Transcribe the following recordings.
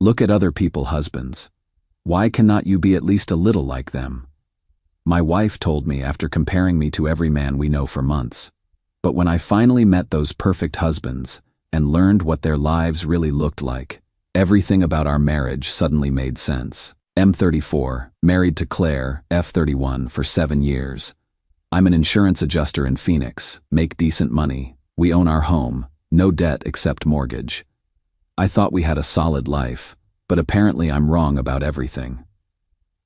Look at other people's husbands. Why cannot you be at least a little like them? My wife told me after comparing me to every man we know for months. But when I finally met those perfect husbands and learned what their lives really looked like, everything about our marriage suddenly made sense. M34, married to Claire, F31, for 7 years. I'm an insurance adjuster in Phoenix, make decent money. We own our home, no debt except mortgage. I thought we had a solid life, but apparently I'm wrong about everything.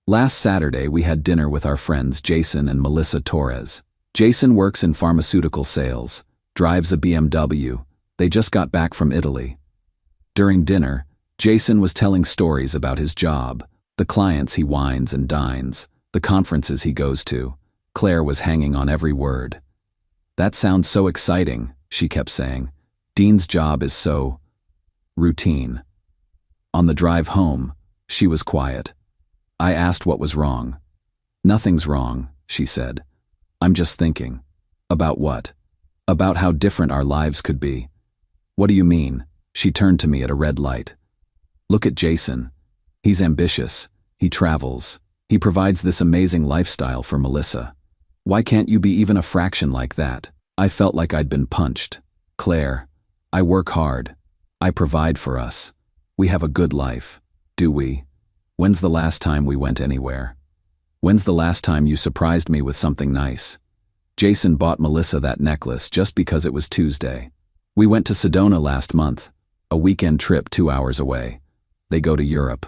Last Saturday we had dinner with our friends Jason and Melissa Torres. Jason works in pharmaceutical sales, drives a BMW. They just got back from Italy. During dinner, Jason was telling stories about his job, the clients he wines and dines, the conferences he goes to. Claire was hanging on every word. That sounds so exciting, she kept saying. Dean's job is so routine. On the drive home, she was quiet. I asked what was wrong. Nothing's wrong, she said. I'm just thinking. About what? About how different our lives could be. What do you mean? She turned to me at a red light. Look at Jason. He's ambitious. He travels. He provides this amazing lifestyle for Melissa. Why can't you be even a fraction like that? I felt like I'd been punched. Claire, I work hard. I provide for us. We have a good life. Do we? When's the last time we went anywhere? When's the last time you surprised me with something nice? Jason bought Melissa that necklace just because it was Tuesday. We went to Sedona last month, a weekend trip 2 hours away. They go to Europe.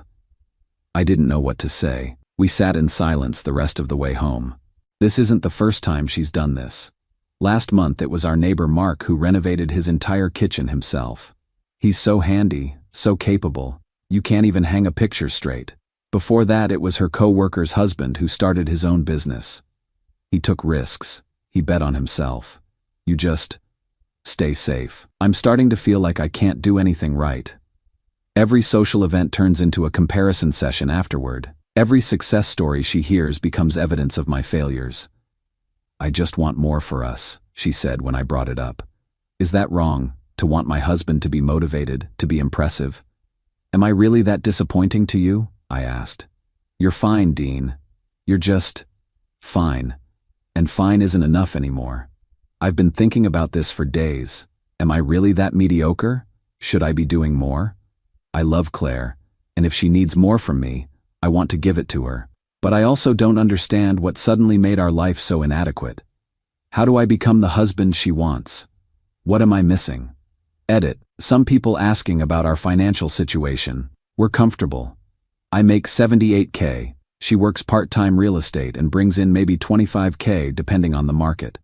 I didn't know what to say. We sat in silence the rest of the way home. This isn't the first time she's done this. Last month it was our neighbor Mark who renovated his entire kitchen himself. He's so handy, so capable, you can't even hang a picture straight. Before that it was her co-worker's husband who started his own business. He took risks. He bet on himself. You just stay safe. I'm starting to feel like I can't do anything right. Every social event turns into a comparison session afterward. Every success story she hears becomes evidence of my failures. I just want more for us, she said when I brought it up. Is that wrong, to want my husband to be motivated, to be impressive? Am I really that disappointing to you? I asked. You're fine, Dean. You're just fine. And fine isn't enough anymore. I've been thinking about this for days. Am I really that mediocre? Should I be doing more? I love Claire, and if she needs more from me, I want to give it to her. But I also don't understand what suddenly made our life so inadequate. How do I become the husband she wants? What am I missing? Edit. Some people asking about our financial situation. We're comfortable. I make $78K. She works part-time real estate and brings in maybe $25K depending on the market.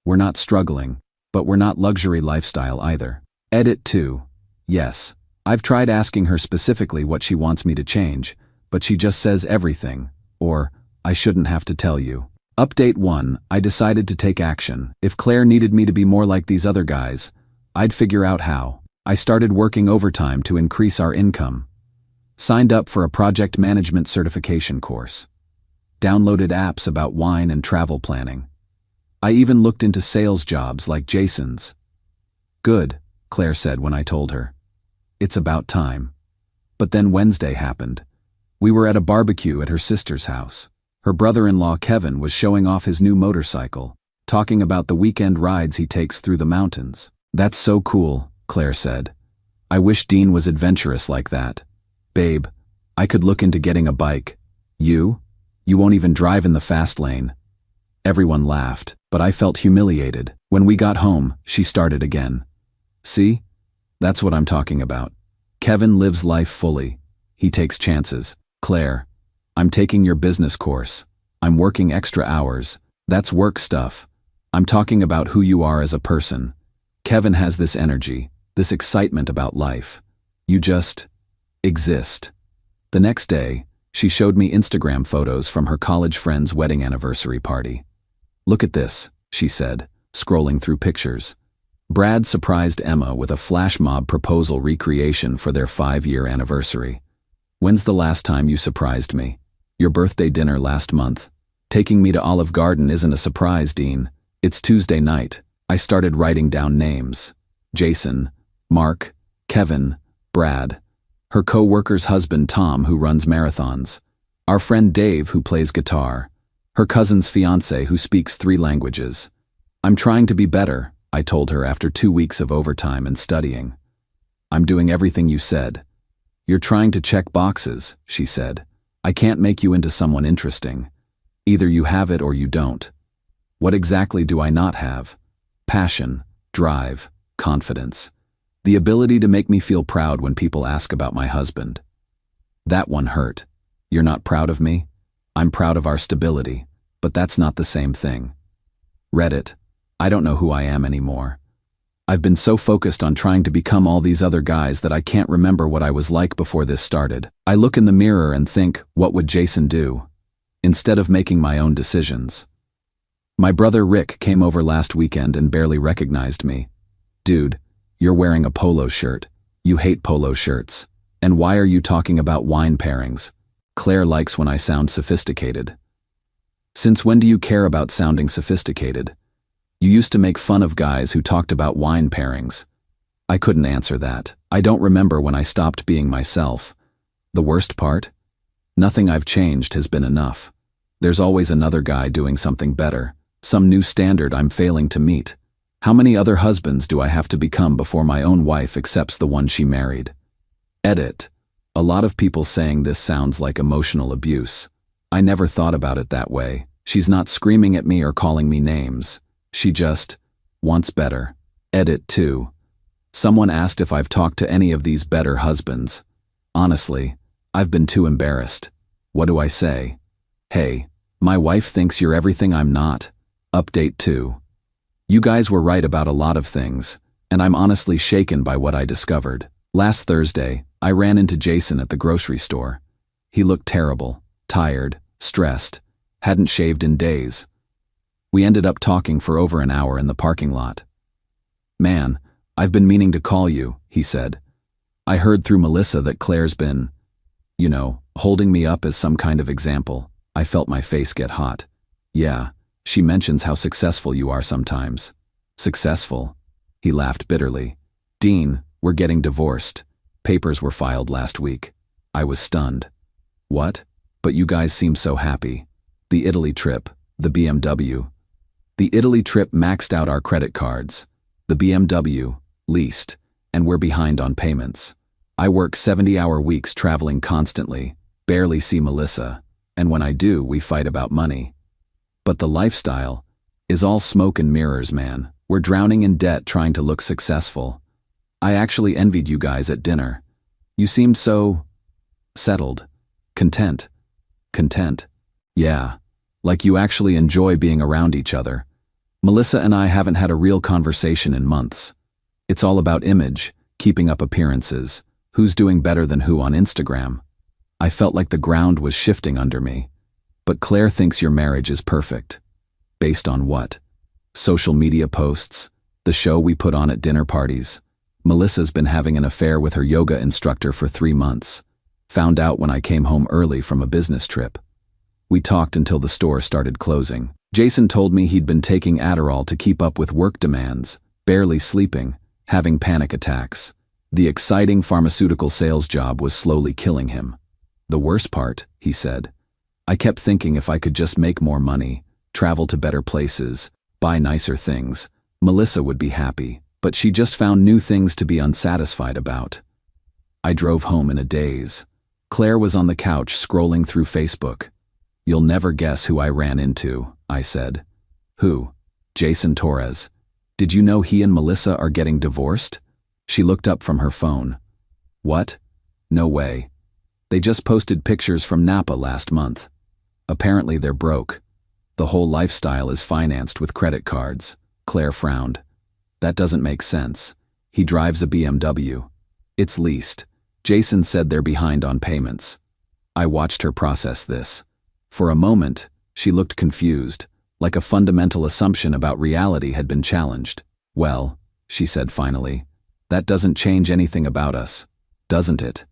We're not struggling, but we're not luxury lifestyle either. Edit 2. Yes. I've tried asking her specifically what she wants me to change, but she just says everything, or, I shouldn't have to tell you. Update 1. I decided to take action. If Claire needed me to be more like these other guys, I'd figure out how. I started working overtime to increase our income. Signed up for a project management certification course. Downloaded apps about wine and travel planning. I even looked into sales jobs like Jason's. Good, Claire said when I told her. It's about time. But then Wednesday happened. We were at a barbecue at her sister's house. Her brother-in-law Kevin was showing off his new motorcycle, talking about the weekend rides he takes through the mountains. That's so cool, Claire said. I wish Dean was adventurous like that. Babe, I could look into getting a bike. You? You won't even drive in the fast lane. Everyone laughed, but I felt humiliated. When we got home, she started again. See? That's what I'm talking about. Kevin lives life fully. He takes chances. Claire, I'm taking your business course. I'm working extra hours. That's work stuff. I'm talking about who you are as a person. Kevin has this energy, this excitement about life. You just exist. The next day, she showed me Instagram photos from her college friend's wedding anniversary party. Look at this, she said, scrolling through pictures. Brad surprised Emma with a flash mob proposal recreation for their 5-year anniversary. When's the last time you surprised me? Your birthday dinner last month. Taking me to Olive Garden isn't a surprise, Dean. It's Tuesday night. I started writing down names. Jason, Mark, Kevin, Brad. her co-worker's husband Tom, who runs marathons, our friend Dave, who plays guitar, her cousin's fiancé, who speaks 3 languages. I'm trying to be better, I told her after 2 weeks of overtime and studying. I'm doing everything you said. You're trying to check boxes, she said. I can't make you into someone interesting. Either you have it or you don't. What exactly do I not have? Passion, drive, confidence. The ability to make me feel proud when people ask about my husband. That one hurt. You're not proud of me? I'm proud of our stability, but that's not the same thing. Reddit. I don't know who I am anymore. I've been so focused on trying to become all these other guys that I can't remember what I was like before this started. I look in the mirror and think, what would Jason do? Instead of making my own decisions. My brother Rick came over last weekend and barely recognized me. Dude, you're wearing a polo shirt. You hate polo shirts. And why are you talking about wine pairings? Claire likes when I sound sophisticated. Since when do you care about sounding sophisticated? You used to make fun of guys who talked about wine pairings. I couldn't answer that. I don't remember when I stopped being myself. The worst part? Nothing I've changed has been enough. There's always another guy doing something better, some new standard I'm failing to meet. How many other husbands do I have to become before my own wife accepts the one she married? Edit. A lot of people saying this sounds like emotional abuse. I never thought about it that way. She's not screaming at me or calling me names. She just wants better. Edit 2. Someone asked if I've talked to any of these better husbands. Honestly, I've been too embarrassed. What do I say? Hey, my wife thinks you're everything I'm not. Update 2. You guys were right about a lot of things, and I'm honestly shaken by what I discovered. Last Thursday, I ran into Jason at the grocery store. He looked terrible, tired, stressed, hadn't shaved in days. We ended up talking for over an hour in the parking lot. Man, I've been meaning to call you, he said. I heard through Melissa that Claire's been, holding me up as some kind of example. I felt my face get hot. Yeah, she mentions how successful you are sometimes. Successful? He laughed bitterly. Dean, we're getting divorced. Papers were filed last week. I was stunned. What? But you guys seem so happy. The Italy trip, the BMW. The Italy trip maxed out our credit cards. The BMW, leased, and we're behind on payments. I work 70-hour weeks traveling constantly, barely see Melissa, and when I do, we fight about money. But the lifestyle is all smoke and mirrors, man. We're drowning in debt trying to look successful. I actually envied you guys at dinner. You seemed so settled, content. Content. Yeah, like you actually enjoy being around each other. Melissa and I haven't had a real conversation in months. It's all about image, keeping up appearances, who's doing better than who on Instagram. I felt like the ground was shifting under me. But Claire thinks your marriage is perfect. Based on what? Social media posts? The show we put on at dinner parties? Melissa's been having an affair with her yoga instructor for 3 months. Found out when I came home early from a business trip. We talked until the store started closing. Jason told me he'd been taking Adderall to keep up with work demands, barely sleeping, having panic attacks. The exciting pharmaceutical sales job was slowly killing him. The worst part, he said. I kept thinking if I could just make more money, travel to better places, buy nicer things, Melissa would be happy, but she just found new things to be unsatisfied about. I drove home in a daze. Claire was on the couch scrolling through Facebook. You'll never guess who I ran into, I said. Who? Jason Torres. Did you know he and Melissa are getting divorced? She looked up from her phone. What? No way. They just posted pictures from Napa last month. Apparently they're broke. The whole lifestyle is financed with credit cards. Claire frowned. That doesn't make sense. He drives a BMW. It's leased. Jason said they're behind on payments. I watched her process this. For a moment, she looked confused, like a fundamental assumption about reality had been challenged. Well, she said finally, that doesn't change anything about us, doesn't it?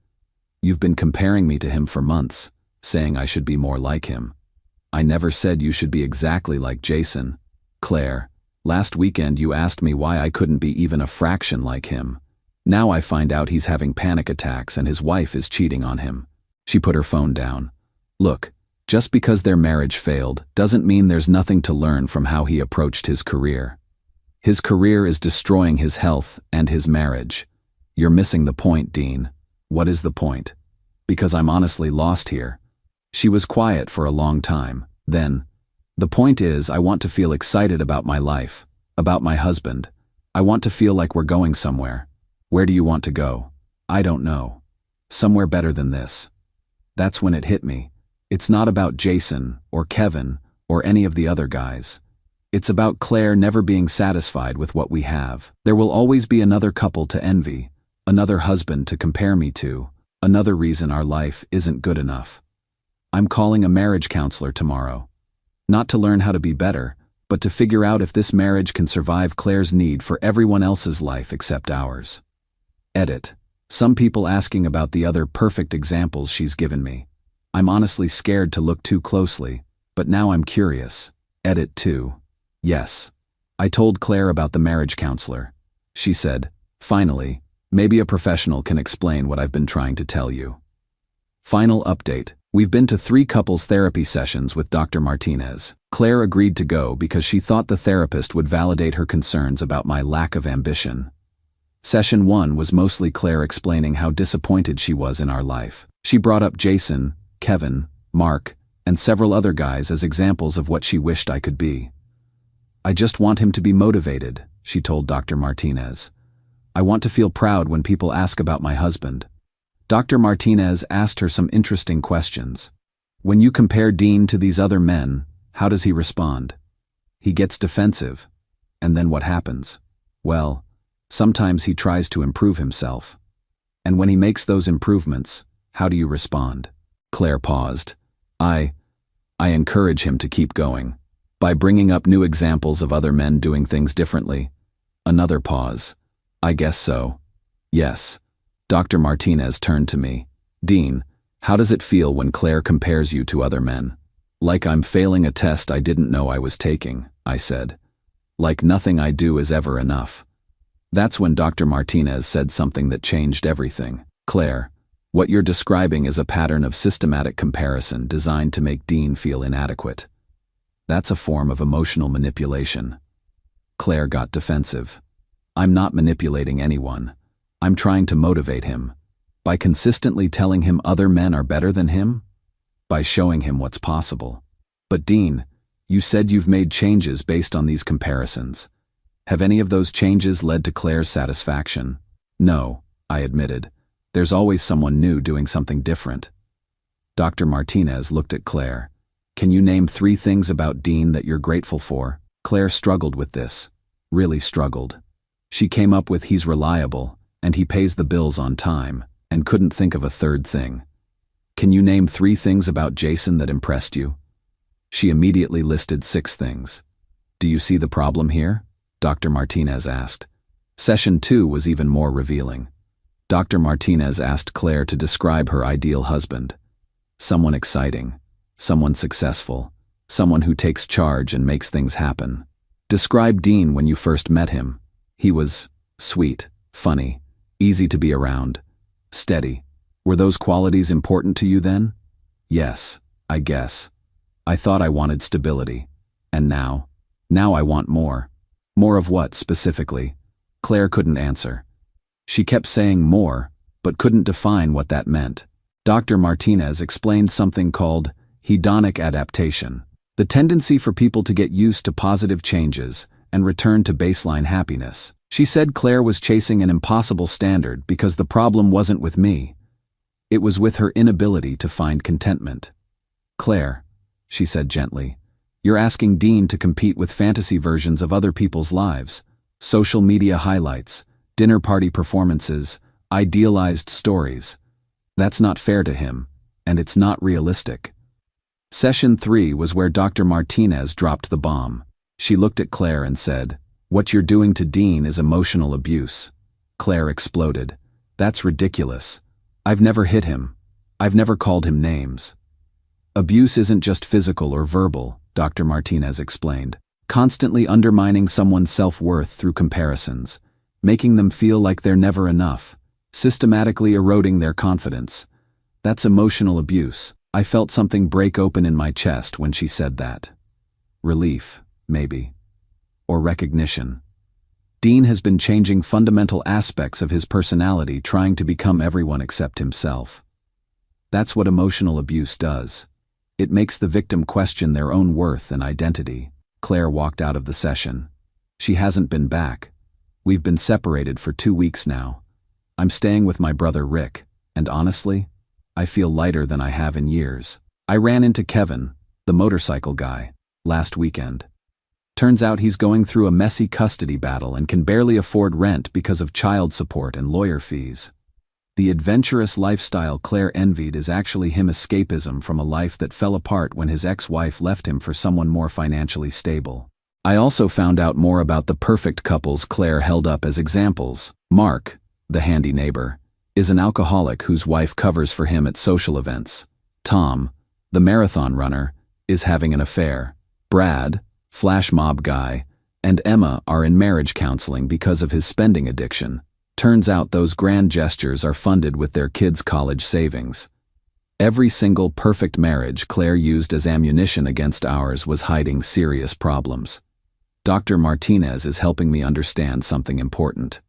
You've been comparing me to him for months, saying I should be more like him. I never said you should be exactly like Jason. Claire, last weekend you asked me why I couldn't be even a fraction like him. Now I find out he's having panic attacks and his wife is cheating on him. She put her phone down. Look, just because their marriage failed doesn't mean there's nothing to learn from how he approached his career. His career is destroying his health and his marriage. You're missing the point, Dean. What is the point? Because I'm honestly lost here. She was quiet for a long time. Then, the point is, I want to feel excited about my life, about my husband. I want to feel like we're going somewhere. Where do you want to go? I don't know. Somewhere better than this. That's when it hit me. It's not about Jason or Kevin or any of the other guys. It's about Claire never being satisfied with what we have. There will always be another couple to envy, another husband to compare me to, another reason our life isn't good enough. I'm calling a marriage counselor tomorrow. Not to learn how to be better, but to figure out if this marriage can survive Claire's need for everyone else's life except ours. Edit. Some people asking about the other perfect examples she's given me. I'm honestly scared to look too closely, but now I'm curious. Edit 2. Yes. I told Claire about the marriage counselor. She said, finally, maybe a professional can explain what I've been trying to tell you. Final update. We've been to 3 couples therapy sessions with Dr. Martinez. Claire agreed to go because she thought the therapist would validate her concerns about my lack of ambition. Session 1 was mostly Claire explaining how disappointed she was in our life. She brought up Jason, Kevin, Mark, and several other guys as examples of what she wished I could be. I just want him to be motivated, she told Dr. Martinez. I want to feel proud when people ask about my husband. Dr. Martinez asked her some interesting questions. When you compare Dean to these other men, how does he respond? He gets defensive. And then what happens? Well, sometimes he tries to improve himself. And when he makes those improvements, how do you respond? Claire paused. I encourage him to keep going. By bringing up new examples of other men doing things differently. Another pause. I guess so. Yes. Dr. Martinez turned to me. Dean, how does it feel when Claire compares you to other men? Like I'm failing a test I didn't know I was taking, I said. Like nothing I do is ever enough. That's when Dr. Martinez said something that changed everything. Claire, what you're describing is a pattern of systematic comparison designed to make Dean feel inadequate. That's a form of emotional manipulation. Claire got defensive. I'm not manipulating anyone. I'm trying to motivate him. By consistently telling him other men are better than him? By showing him what's possible. But Dean, you said you've made changes based on these comparisons. Have any of those changes led to Claire's satisfaction? No, I admitted. There's always someone new doing something different. Dr. Martinez looked at Claire. Can you name 3 things about Dean that you're grateful for? Claire struggled with this. Really struggled. She came up with he's reliable, and he pays the bills on time, and couldn't think of a 3rd thing. Can you name 3 things about Jason that impressed you? She immediately listed 6 things. Do you see the problem here? Dr. Martinez asked. Session 2 was even more revealing. Dr. Martinez asked Claire to describe her ideal husband. Someone exciting, someone successful, someone who takes charge and makes things happen. Describe Dean when you first met him. He was sweet, funny, easy to be around, steady. Were those qualities important to you then? Yes, I guess. I thought I wanted stability. And now? Now I want more. More of what, specifically? Claire couldn't answer. She kept saying more, but couldn't define what that meant. Dr. Martinez explained something called hedonic adaptation, the tendency for people to get used to positive changes and return to baseline happiness. She said Claire was chasing an impossible standard because the problem wasn't with me. It was with her inability to find contentment. Claire, she said gently, you're asking Dean to compete with fantasy versions of other people's lives, social media highlights, dinner party performances, idealized stories. That's not fair to him, and it's not realistic. Session 3 was where Dr. Martinez dropped the bomb. She looked at Claire and said, what you're doing to Dean is emotional abuse. Claire exploded. That's ridiculous. I've never hit him. I've never called him names. Abuse isn't just physical or verbal, Dr. Martinez explained. Constantly undermining someone's self-worth through comparisons. making them feel like they're never enough, systematically eroding their confidence. That's emotional abuse. I felt something break open in my chest when she said that. Relief, maybe. Or recognition. Dean has been changing fundamental aspects of his personality, trying to become everyone except himself. That's what emotional abuse does. It makes the victim question their own worth and identity. Claire walked out of the session. She hasn't been back. We've been separated for 2 weeks now. I'm staying with my brother Rick, and honestly, I feel lighter than I have in years. I ran into Kevin, the motorcycle guy, last weekend. Turns out he's going through a messy custody battle and can barely afford rent because of child support and lawyer fees. The adventurous lifestyle Claire envied is actually him escapism from a life that fell apart when his ex-wife left him for someone more financially stable. I also found out more about the perfect couples Claire held up as examples. Mark, the handy neighbor, is an alcoholic whose wife covers for him at social events. Tom, the marathon runner, is having an affair. Brad, flash mob guy, and Emma are in marriage counseling because of his spending addiction. Turns out those grand gestures are funded with their kids' college savings. Every single perfect marriage Claire used as ammunition against ours was hiding serious problems. Dr. Martinez is helping me understand something important.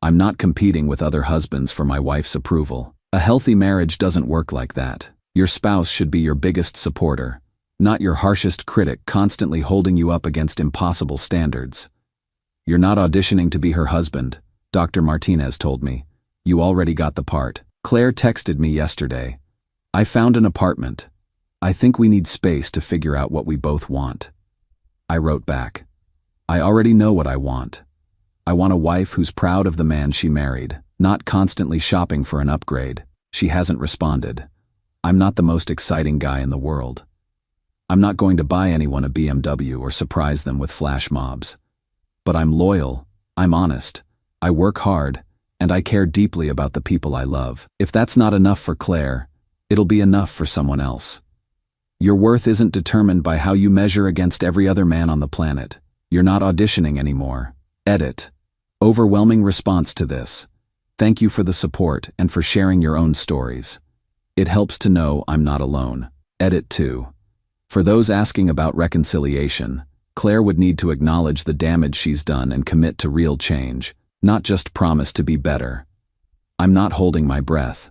I'm not competing with other husbands for my wife's approval. A healthy marriage doesn't work like that. Your spouse should be your biggest supporter, not your harshest critic constantly holding you up against impossible standards. You're not auditioning to be her husband, Dr. Martinez told me. You already got the part. Claire texted me yesterday. I found an apartment. I think we need space to figure out what we both want. I wrote back. I already know what I want. I want a wife who's proud of the man she married, not constantly shopping for an upgrade. She hasn't responded. I'm not the most exciting guy in the world. I'm not going to buy anyone a BMW or surprise them with flash mobs. But I'm loyal, I'm honest, I work hard, and I care deeply about the people I love. If that's not enough for Claire, it'll be enough for someone else. Your worth isn't determined by how you measure against every other man on the planet. You're not auditioning anymore. Edit. Overwhelming response to this. Thank you for the support and for sharing your own stories. It helps to know I'm not alone. Edit 2. For those asking about reconciliation, Claire would need to acknowledge the damage she's done and commit to real change, not just promise to be better. I'm not holding my breath.